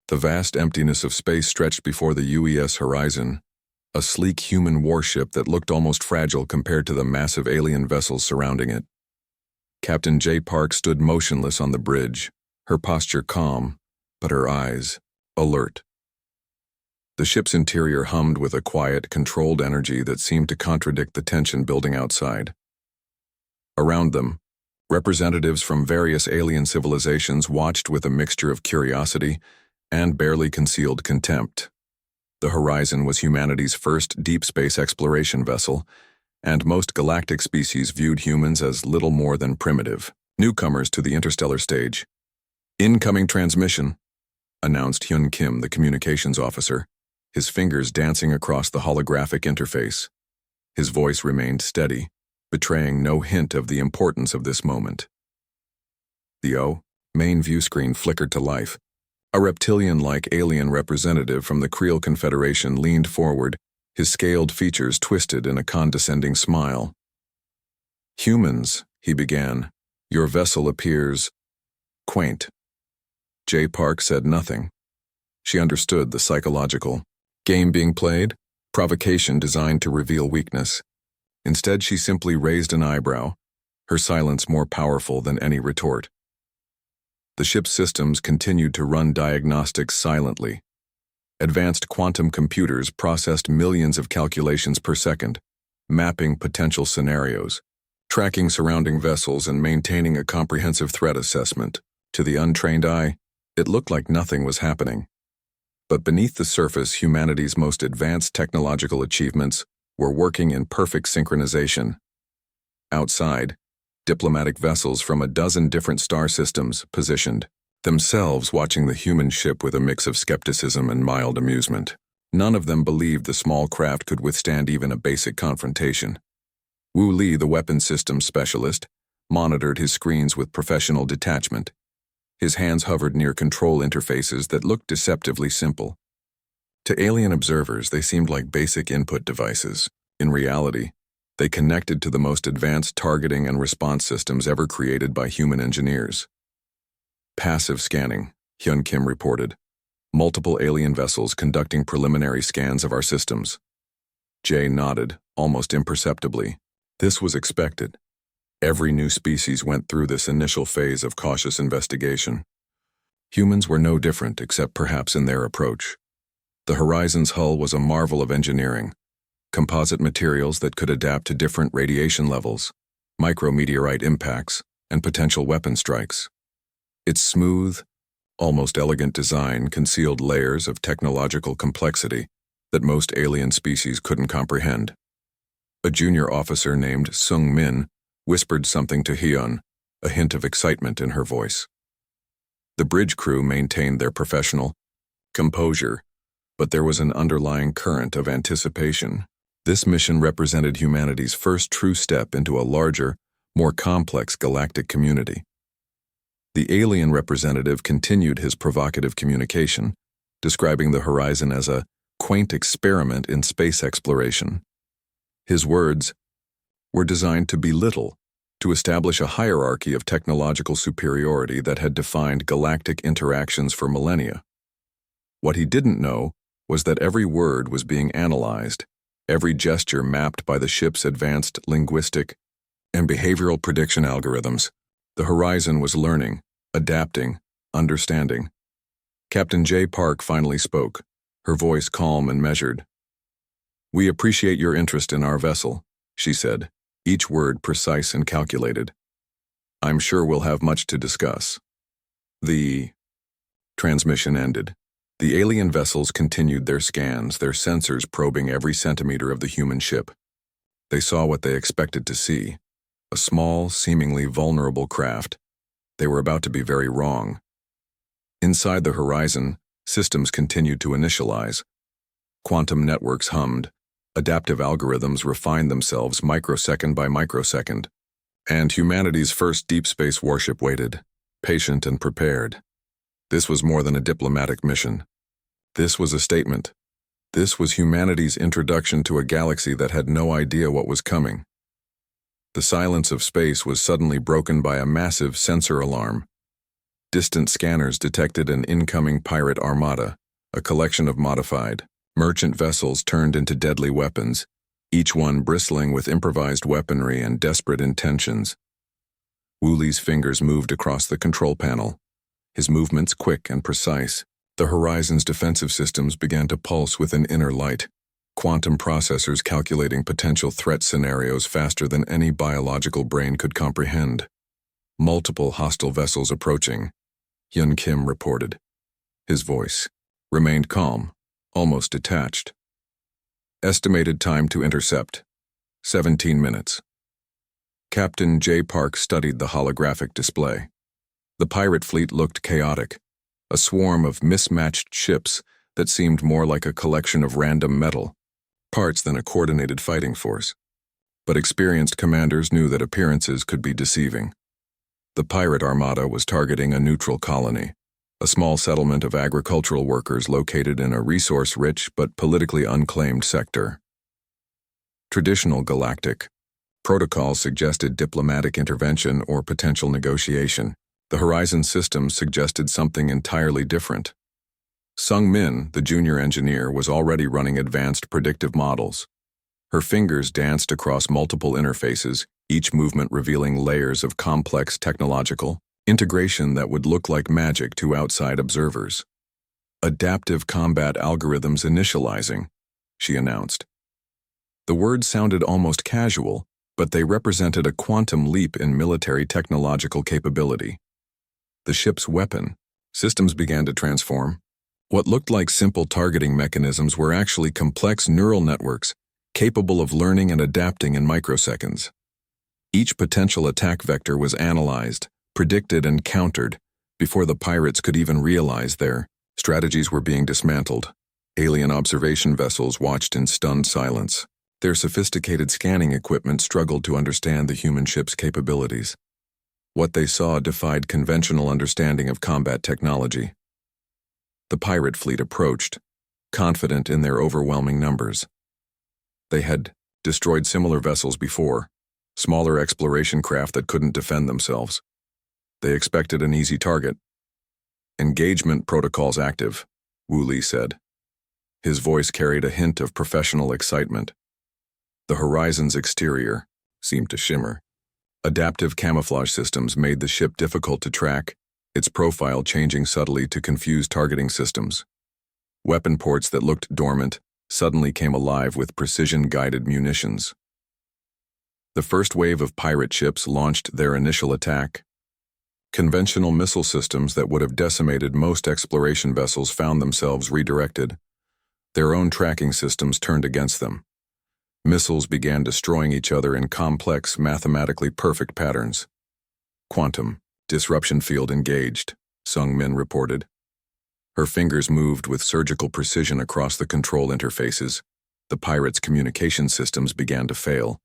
The vast emptiness of space stretched before the UES horizon, a sleek human warship that looked almost fragile compared to the massive alien vessels surrounding it. Captain J. Park stood motionless on the bridge, her posture calm, but her eyes alert. The ship's interior hummed with a quiet, controlled energy that seemed to contradict the tension building outside. Around them, representatives from various alien civilizations watched with a mixture of curiosity and barely concealed contempt. The Horizon was humanity's first deep space exploration vessel, and most galactic species viewed humans as little more than primitive newcomers to the interstellar stage. "Incoming transmission," announced Hyun Kim, the communications officer, his fingers dancing across the holographic interface. His voice remained steady, betraying no hint of the importance of this moment. The main view screen flickered to life. A reptilian-like alien representative from the Creel Confederation leaned forward, his scaled features twisted in a condescending smile. "Humans," he began, "your vessel appears quaint." J. Park said nothing. She understood the psychological game being played, provocation designed to reveal weakness. Instead, she simply raised an eyebrow, her silence more powerful than any retort. The ship's systems continued to run diagnostics silently. Advanced quantum computers processed millions of calculations per second, mapping potential scenarios, tracking surrounding vessels, and maintaining a comprehensive threat assessment. To the untrained eye, it looked like nothing was happening. But beneath the surface, humanity's most advanced technological achievements were working in perfect synchronization. Outside, diplomatic vessels from a dozen different star systems positioned themselves, watching the human ship with a mix of skepticism and mild amusement. None of them believed the small craft could withstand even a basic confrontation. Wu Li, the weapons systems specialist, monitored his screens with professional detachment. His hands hovered near control interfaces that looked deceptively simple. To alien observers, they seemed like basic input devices. In reality, they connected to the most advanced targeting and response systems ever created by human engineers. "Passive scanning," Hyun Kim reported. "Multiple alien vessels conducting preliminary scans of our systems." Jay nodded, almost imperceptibly. This was expected. Every new species went through this initial phase of cautious investigation. Humans were no different, except perhaps in their approach. The Horizon's hull was a marvel of engineering. Composite materials that could adapt to different radiation levels, micrometeorite impacts, and potential weapon strikes. Its smooth, almost elegant design concealed layers of technological complexity that most alien species couldn't comprehend. A junior officer named Sung Min whispered something to Hyun, a hint of excitement in her voice. The bridge crew maintained their professional composure, but there was an underlying current of anticipation. This mission represented humanity's first true step into a larger, more complex galactic community. The alien representative continued his provocative communication, describing the Horizon as a quaint experiment in space exploration. His words were designed to belittle, to establish a hierarchy of technological superiority that had defined galactic interactions for millennia. What he didn't know was that every word was being analyzed, every gesture mapped by the ship's advanced linguistic and behavioral prediction algorithms. The Horizon was learning, adapting, understanding. Captain J. Park finally spoke, her voice calm and measured. "We appreciate your interest in our vessel," she said, each word precise and calculated. "I'm sure we'll have much to discuss." The transmission ended. The alien vessels continued their scans, their sensors probing every centimeter of the human ship. They saw what they expected to see, a small, seemingly vulnerable craft. They were about to be very wrong. Inside the Horizon, systems continued to initialize. Quantum networks hummed, adaptive algorithms refined themselves microsecond by microsecond, and humanity's first deep space warship waited, patient and prepared. This was more than a diplomatic mission. This was a statement. This was humanity's introduction to a galaxy that had no idea what was coming. The silence of space was suddenly broken by a massive sensor alarm. Distant scanners detected an incoming pirate armada, a collection of modified, merchant vessels turned into deadly weapons, each one bristling with improvised weaponry and desperate intentions. Wooley's fingers moved across the control panel, his movements quick and precise. The Horizon's defensive systems began to pulse with an inner light, quantum processors calculating potential threat scenarios faster than any biological brain could comprehend. Multiple hostile vessels approaching, Hyun Kim reported. His voice remained calm, almost detached. Estimated time to intercept, 17 minutes. Captain J. Park studied the holographic display. The pirate fleet looked chaotic, a swarm of mismatched ships that seemed more like a collection of random metal parts than a coordinated fighting force. But experienced commanders knew that appearances could be deceiving. The pirate armada was targeting a neutral colony, a small settlement of agricultural workers located in a resource-rich but politically unclaimed sector. Traditional galactic protocols suggested diplomatic intervention or potential negotiation. The Horizon systems suggested something entirely different. Sung Min, the junior engineer, was already running advanced predictive models. Her fingers danced across multiple interfaces, each movement revealing layers of complex technological integration that would look like magic to outside observers. Adaptive combat algorithms initializing, she announced. The words sounded almost casual, but they represented a quantum leap in military technological capability. The ship's weapon systems began to transform. What looked like simple targeting mechanisms were actually complex neural networks capable of learning and adapting in microseconds. Each potential attack vector was analyzed, predicted, and countered before the pirates could even realize their strategies were being dismantled. Alien observation vessels watched in stunned silence. Their sophisticated scanning equipment struggled to understand the human ship's capabilities. What they saw defied conventional understanding of combat technology. The pirate fleet approached, confident in their overwhelming numbers. They had destroyed similar vessels before, smaller exploration craft that couldn't defend themselves. They expected an easy target. Engagement protocols active, Wooley said. His voice carried a hint of professional excitement. The Horizon's exterior seemed to shimmer. Adaptive camouflage systems made the ship difficult to track, its profile changing subtly to confuse targeting systems. Weapon ports that looked dormant suddenly came alive with precision-guided munitions. The first wave of pirate ships launched their initial attack. Conventional missile systems that would have decimated most exploration vessels found themselves redirected. Their own tracking systems turned against them. Missiles began destroying each other in complex, mathematically perfect patterns. Quantum disruption field engaged, Sung Min reported. Her fingers moved with surgical precision across the control interfaces. The pirates' communication systems began to fail.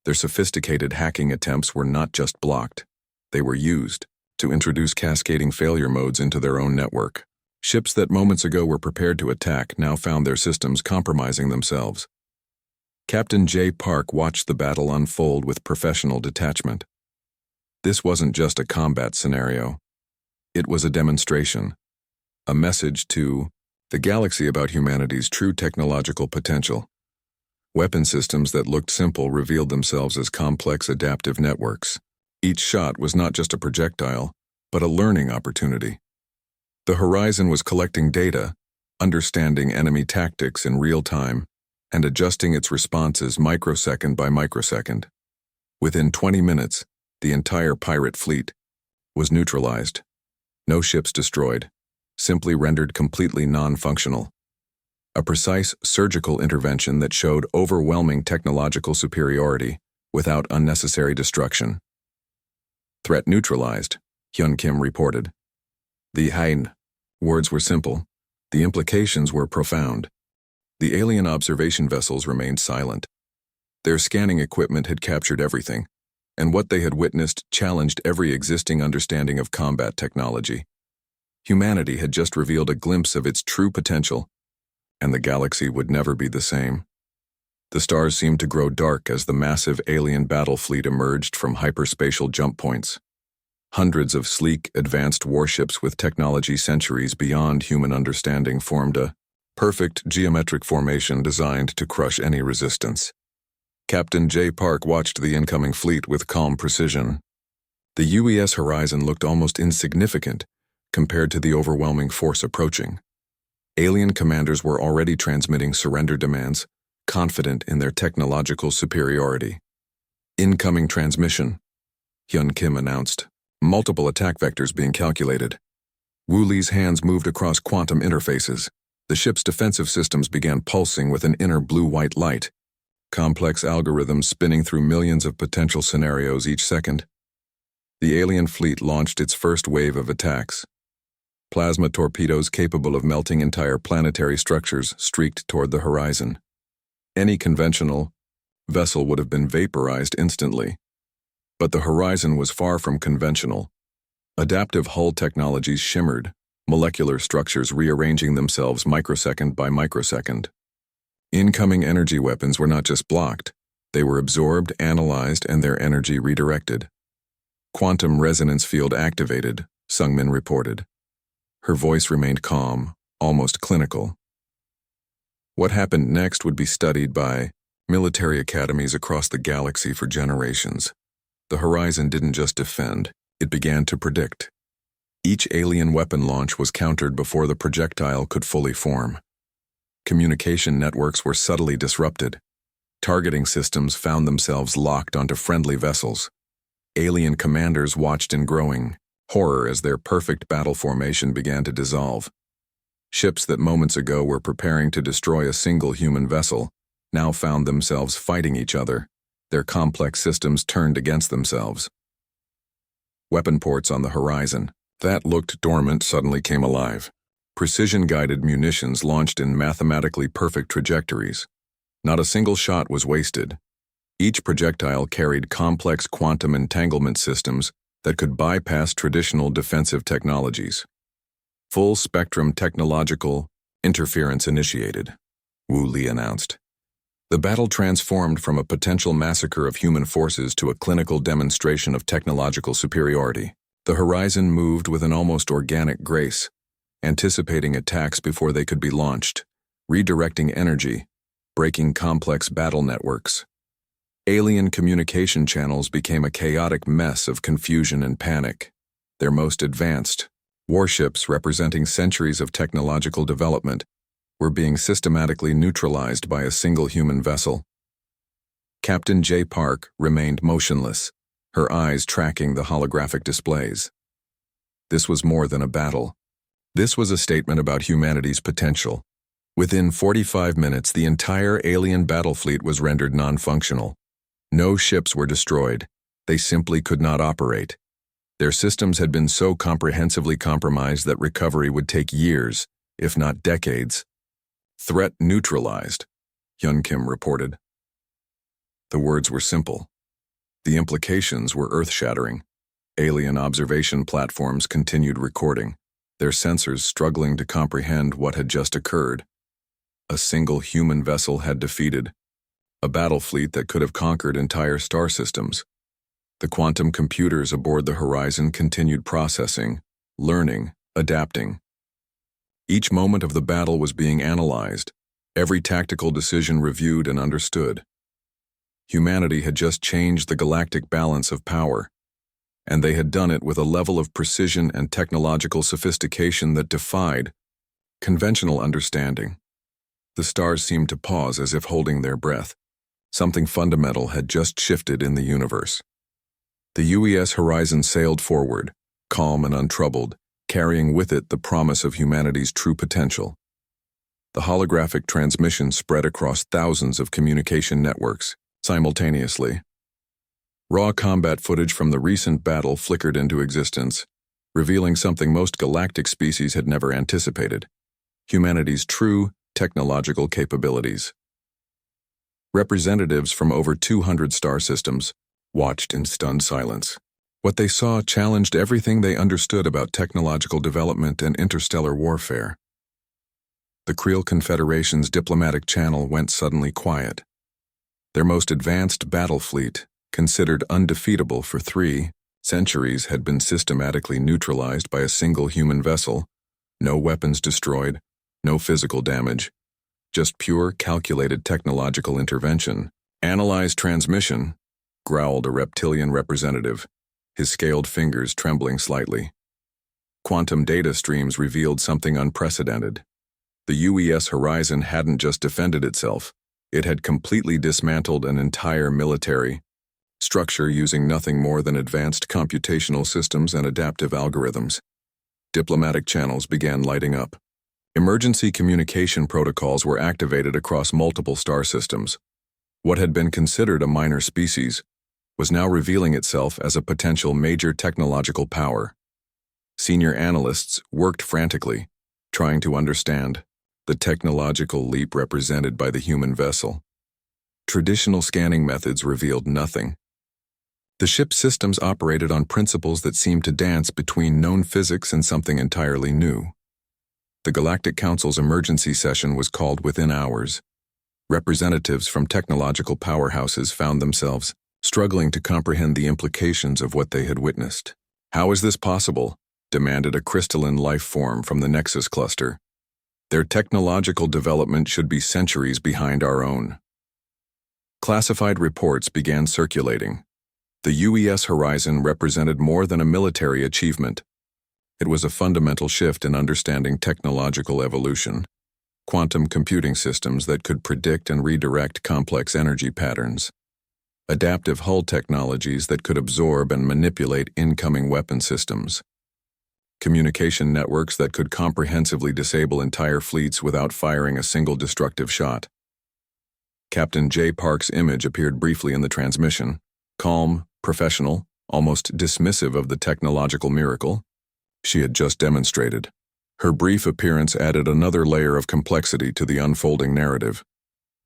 Their sophisticated hacking attempts were not just blocked. They were used to introduce cascading failure modes into their own network. Ships that moments ago were prepared to attack now found their systems compromising themselves. Captain J. Park watched the battle unfold with professional detachment. This wasn't just a combat scenario. It was a demonstration, a message to the galaxy about humanity's true technological potential. Weapon systems that looked simple revealed themselves as complex adaptive networks. Each shot was not just a projectile, but a learning opportunity. The Horizon was collecting data, understanding enemy tactics in real time, and adjusting its responses microsecond by microsecond. Within 20 minutes, the entire pirate fleet was neutralized. No ships destroyed, simply rendered completely non-functional. A precise surgical intervention that showed overwhelming technological superiority without unnecessary destruction. Threat neutralized, Hyun Kim reported. The Hain words were simple. The implications were profound. The alien observation vessels remained silent. Their scanning equipment had captured everything, and what they had witnessed challenged every existing understanding of combat technology. Humanity had just revealed a glimpse of its true potential, and the galaxy would never be the same. The stars seemed to grow dark as the massive alien battle fleet emerged from hyperspatial jump points. Hundreds of sleek, advanced warships with technology centuries beyond human understanding formed a perfect geometric formation designed to crush any resistance. Captain J. Park watched the incoming fleet with calm precision. The UES horizon looked almost insignificant compared to the overwhelming force approaching. Alien commanders were already transmitting surrender demands, confident in their technological superiority. Incoming transmission, Hyun Kim announced. Multiple attack vectors being calculated. Wu Li's hands moved across quantum interfaces. The ship's defensive systems began pulsing with an inner blue-white light, complex algorithms spinning through millions of potential scenarios each second. The alien fleet launched its first wave of attacks. Plasma torpedoes capable of melting entire planetary structures streaked toward the horizon. Any conventional vessel would have been vaporized instantly. But the horizon was far from conventional. Adaptive hull technologies shimmered, molecular structures rearranging themselves microsecond by microsecond. Incoming energy weapons were not just blocked, they were absorbed, analyzed, and their energy redirected. Quantum resonance field activated, Sungmin reported. Her voice remained calm, almost clinical. What happened next would be studied by military academies across the galaxy for generations. The horizon didn't just defend, it began to predict. Each alien weapon launch was countered before the projectile could fully form. Communication networks were subtly disrupted. Targeting systems found themselves locked onto friendly vessels. Alien commanders watched in growing horror as their perfect battle formation began to dissolve. Ships that moments ago were preparing to destroy a single human vessel now found themselves fighting each other. Their complex systems turned against themselves. Weapon ports on the horizon that looked dormant suddenly came alive. Precision-guided munitions launched in mathematically perfect trajectories. Not a single shot was wasted. Each projectile carried complex quantum entanglement systems that could bypass traditional defensive technologies. Full-spectrum technological interference initiated, Wu Li announced. The battle transformed from a potential massacre of human forces to a clinical demonstration of technological superiority. The horizon moved with an almost organic grace, anticipating attacks before they could be launched, redirecting energy, breaking complex battle networks. Alien communication channels became a chaotic mess of confusion and panic. Their most advanced, warships representing centuries of technological development, were being systematically neutralized by a single human vessel. Captain J. Park remained motionless, her eyes tracking the holographic displays. This was more than a battle. This was a statement about humanity's potential. Within 45 minutes, the entire alien battle fleet was rendered non-functional. No ships were destroyed. They simply could not operate. Their systems had been so comprehensively compromised that recovery would take years, if not decades. Threat neutralized, Hyun Kim reported. The words were simple. The implications were earth-shattering. Alien observation platforms continued recording, their sensors struggling to comprehend what had just occurred. A single human vessel had defeated a battle fleet that could have conquered entire star systems. The quantum computers aboard the horizon continued processing, learning, adapting. Each moment of the battle was being analyzed, every tactical decision reviewed and understood. Humanity had just changed the galactic balance of power, and they had done it with a level of precision and technological sophistication that defied conventional understanding. The stars seemed to pause as if holding their breath. Something fundamental had just shifted in the universe. The UES horizon sailed forward, calm and untroubled, carrying with it the promise of humanity's true potential. The holographic transmission spread across thousands of communication networks simultaneously. Raw combat footage from the recent battle flickered into existence, revealing something most galactic species had never anticipated: humanity's true technological capabilities. Representatives from over 200 star systems watched in stunned silence. What they saw challenged everything they understood about technological development and interstellar warfare. The Creel Confederation's diplomatic channel went suddenly quiet. Their most advanced battle fleet, considered undefeatable for 3 Centuries had been systematically neutralized by a single human vessel. No weapons destroyed, no physical damage, just pure, calculated technological intervention. "Analyze transmission," growled a reptilian representative, his scaled fingers trembling slightly. Quantum data streams revealed something unprecedented. The UES Horizon hadn't just defended itself, it had completely dismantled an entire military structure using nothing more than advanced computational systems and adaptive algorithms. Diplomatic channels began lighting up. Emergency communication protocols were activated across multiple star systems. What had been considered a minor species was now revealing itself as a potential major technological power. Senior analysts worked frantically, trying to understand the technological leap represented by the human vessel. Traditional scanning methods revealed nothing. The ship's systems operated on principles that seemed to dance between known physics and something entirely new. The Galactic Council's emergency session was called within hours. Representatives from technological powerhouses found themselves struggling to comprehend the implications of what they had witnessed. "How is this possible?" demanded a crystalline life form from the Nexus cluster. "Their technological development should be centuries behind our own." Classified reports began circulating. The UES Horizon represented more than a military achievement. It was a fundamental shift in understanding technological evolution. Quantum computing systems that could predict and redirect complex energy patterns. Adaptive hull technologies that could absorb and manipulate incoming weapon systems. Communication networks that could comprehensively disable entire fleets without firing a single destructive shot. Captain J. Park's image appeared briefly in the transmission. Calm, professional, almost dismissive of the technological miracle she had just demonstrated. Her brief appearance added another layer of complexity to the unfolding narrative.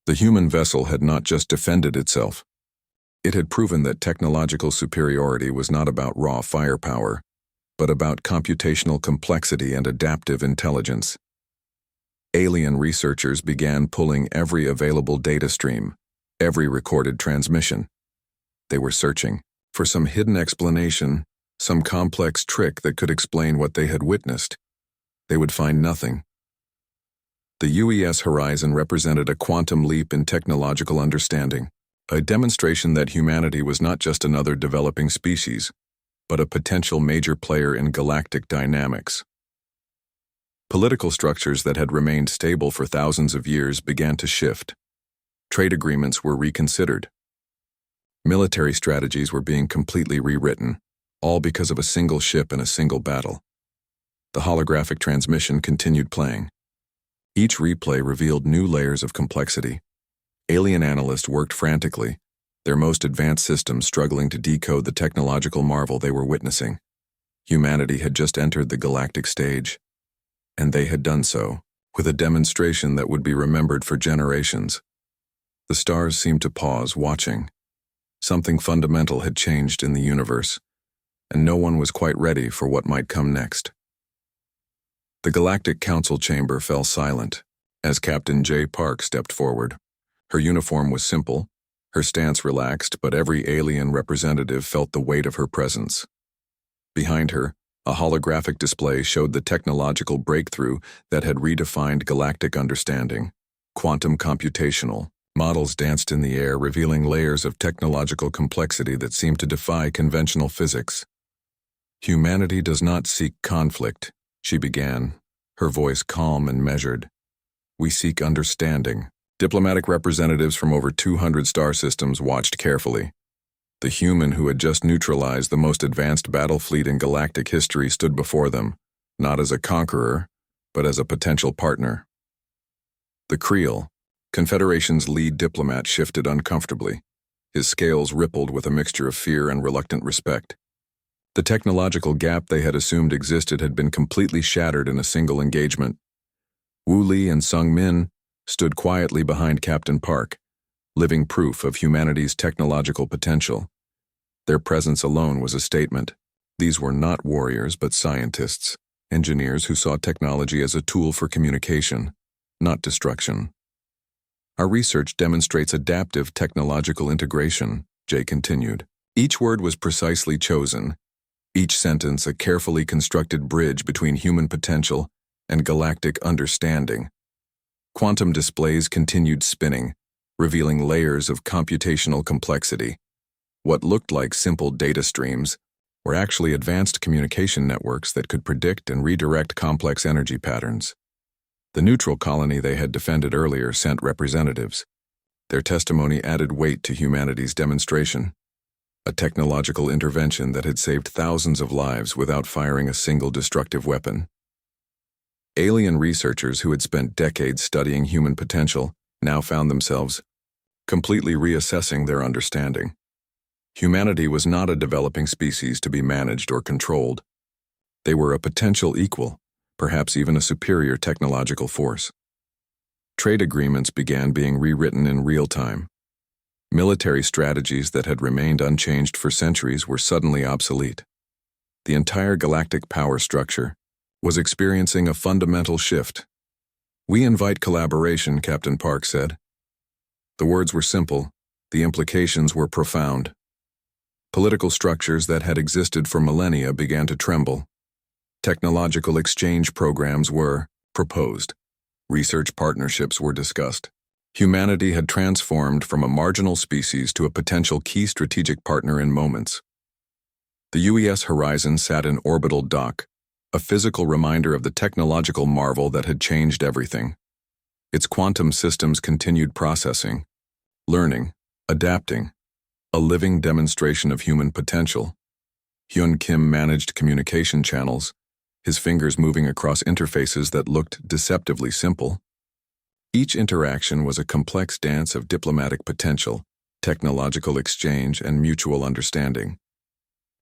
The human vessel had not just defended itself. It had proven that technological superiority was not about raw firepower, but about computational complexity and adaptive intelligence. Alien researchers began pulling every available data stream, every recorded transmission. They were searching for some hidden explanation, some complex trick that could explain what they had witnessed. They would find nothing. The UES Horizon represented a quantum leap in technological understanding, a demonstration that humanity was not just another developing species, but a potential major player in galactic dynamics. Political structures that had remained stable for thousands of years began to shift. Trade agreements were reconsidered. Military strategies were being completely rewritten, all because of a single ship in a single battle. The holographic transmission continued playing. Each replay revealed new layers of complexity. Alien analysts worked frantically, their most advanced systems struggling to decode the technological marvel they were witnessing. Humanity had just entered the galactic stage, and they had done so with a demonstration that would be remembered for generations. The stars seemed to pause, watching. Something fundamental had changed in the universe, and no one was quite ready for what might come next. The Galactic Council chamber fell silent as Captain J. Park stepped forward. Her uniform was simple, her stance relaxed, but every alien representative felt the weight of her presence. Behind her, a holographic display showed the technological breakthrough that had redefined galactic understanding. Quantum computational models danced in the air, revealing layers of technological complexity that seemed to defy conventional physics. "Humanity does not seek conflict," she began, her voice calm and measured. "We seek understanding." Diplomatic representatives from over 200 star systems watched carefully. The human who had just neutralized the most advanced battle fleet in galactic history stood before them, not as a conqueror, but as a potential partner. The Creel, Confederation's lead diplomat, shifted uncomfortably. His scales rippled with a mixture of fear and reluctant respect. The technological gap they had assumed existed had been completely shattered in a single engagement. Wu Li and Sung Min stood quietly behind Captain Park, living proof of humanity's technological potential. Their presence alone was a statement. These were not warriors but scientists, engineers who saw technology as a tool for communication, not destruction. "Our research demonstrates adaptive technological integration," Jay continued. Each word was precisely chosen, each sentence a carefully constructed bridge between human potential and galactic understanding. Quantum displays continued spinning, revealing layers of computational complexity. What looked like simple data streams were actually advanced communication networks that could predict and redirect complex energy patterns. The neutral colony they had defended earlier sent representatives. Their testimony added weight to humanity's demonstration, a technological intervention that had saved thousands of lives without firing a single destructive weapon. Alien researchers who had spent decades studying human potential now found themselves completely reassessing their understanding. Humanity was not a developing species to be managed or controlled. They were a potential equal, perhaps even a superior technological force. Trade agreements began being rewritten in real time. Military strategies that had remained unchanged for centuries were suddenly obsolete. The entire galactic power structure was experiencing a fundamental shift. "We invite collaboration," Captain Park said. The words were simple, the implications were profound. Political structures that had existed for millennia began to tremble. Technological exchange programs were proposed. Research partnerships were discussed. Humanity had transformed from a marginal species to a potential key strategic partner in moments. The UES Horizon sat in orbital dock, a physical reminder of the technological marvel that had changed everything. Its quantum systems continued processing, learning, adapting, a living demonstration of human potential. Hyun Kim managed communication channels, his fingers moving across interfaces that looked deceptively simple. Each interaction was a complex dance of diplomatic potential, technological exchange, and mutual understanding.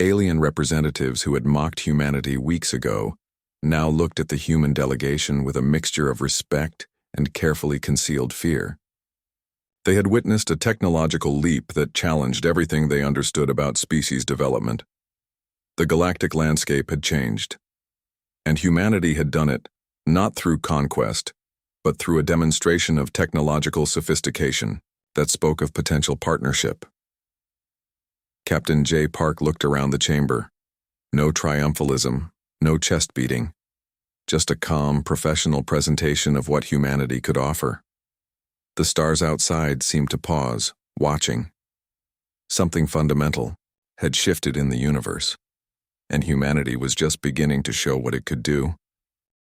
Alien representatives who had mocked humanity weeks ago now looked at the human delegation with a mixture of respect and carefully concealed fear. They had witnessed a technological leap that challenged everything they understood about species development. The galactic landscape had changed, and humanity had done it not through conquest, but through a demonstration of technological sophistication that spoke of potential partnership. Captain J. Park looked around the chamber. No triumphalism, no chest beating, just a calm, professional presentation of what humanity could offer. The stars outside seemed to pause, watching. Something fundamental had shifted in the universe, and humanity was just beginning to show what it could do.